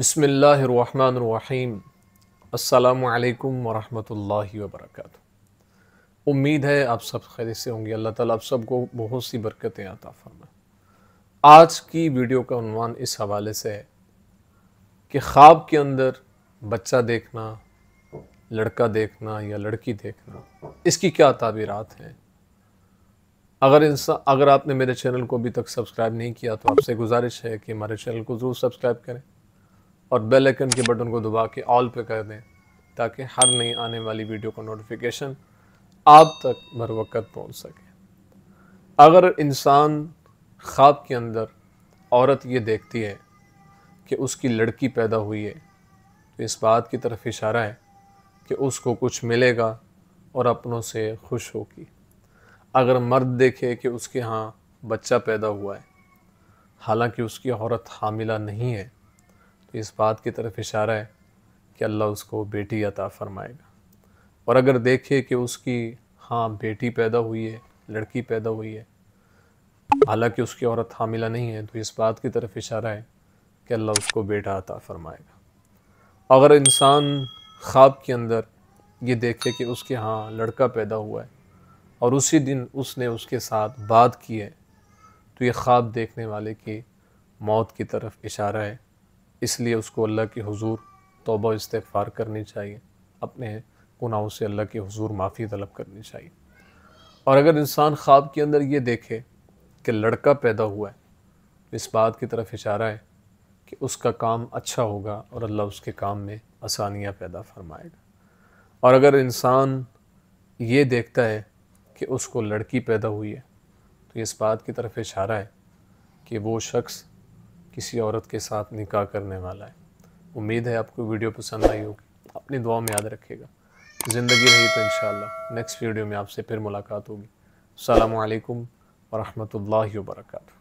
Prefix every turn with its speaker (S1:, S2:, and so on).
S1: बिस्मिल्लाहिर्रहमानिर्रहीम। अस्सलामु अलैकुम वरहमतुल्लाहि वबरकातुहू। उम्मीद है आप सब खैरियत से होंगे। अल्लाह ताला आप सबको बहुत सी बरकतें अता फरमाए। आज की वीडियो का उन्वान इस हवाले से है कि ख्वाब के अंदर बच्चा देखना, लड़का देखना या लड़की देखना, इसकी क्या ताबीरात हैं। अगर आपने मेरे चैनल को अभी तक सब्सक्राइब नहीं किया तो आपसे गुजारिश है कि हमारे चैनल को ज़रूर सब्सक्राइब करें और बेल आइकन के बटन को दबा के ऑल पे कर दें ताकि हर नई आने वाली वीडियो का नोटिफिकेशन आप तक बर वक्त पहुँच सके। अगर इंसान ख्वाब के अंदर औरत ये देखती है कि उसकी लड़की पैदा हुई है तो इस बात की तरफ इशारा है कि उसको कुछ मिलेगा और अपनों से खुश होगी। अगर मर्द देखे कि उसके यहाँ बच्चा पैदा हुआ है हालांकि उसकी औरत हामिला नहीं है तो इस बात की तरफ इशारा है कि अल्लाह उसको बेटी अता फरमाएगा। और अगर देखे कि उसकी बेटी पैदा हुई है, लड़की पैदा हुई है, हालांकि उसकी औरत हामिला नहीं है तो इस बात की तरफ इशारा है कि अल्लाह उसको बेटा अता फरमाएगा। अगर इंसान ख्वाब के अंदर ये देखे कि उसके यहाँ लड़का पैदा हुआ है और उसी दिन उसने उसके साथ बात की है तो ये ख्वाब देखने वाले की मौत की तरफ इशारा है। इसलिए उसको अल्लाह के हुजूर तौबा इस्तिग़फ़ार करनी चाहिए, अपने गुनाहों से अल्लाह के हुजूर माफ़ी तलब करनी चाहिए। और अगर इंसान ख्वाब के अंदर ये देखे कि लड़का पैदा हुआ है तो इस बात की तरफ इशारा है कि उसका काम अच्छा होगा और अल्लाह उसके काम में आसानियाँ पैदा फरमाएगा। और अगर इंसान ये देखता है कि उसको लड़की पैदा हुई है तो इस बात की तरफ इशारा है कि वो शख्स किसी औरत के साथ निकाह करने वाला है। उम्मीद है आपको वीडियो पसंद आई होगी। अपनी दुआ में याद रखिएगा। ज़िंदगी रही तो इंशाअल्लाह नेक्स्ट वीडियो में आपसे फिर मुलाकात होगी। अस्सलामु अलैकुम वरहमतुल्लाहि वबरकातुहू।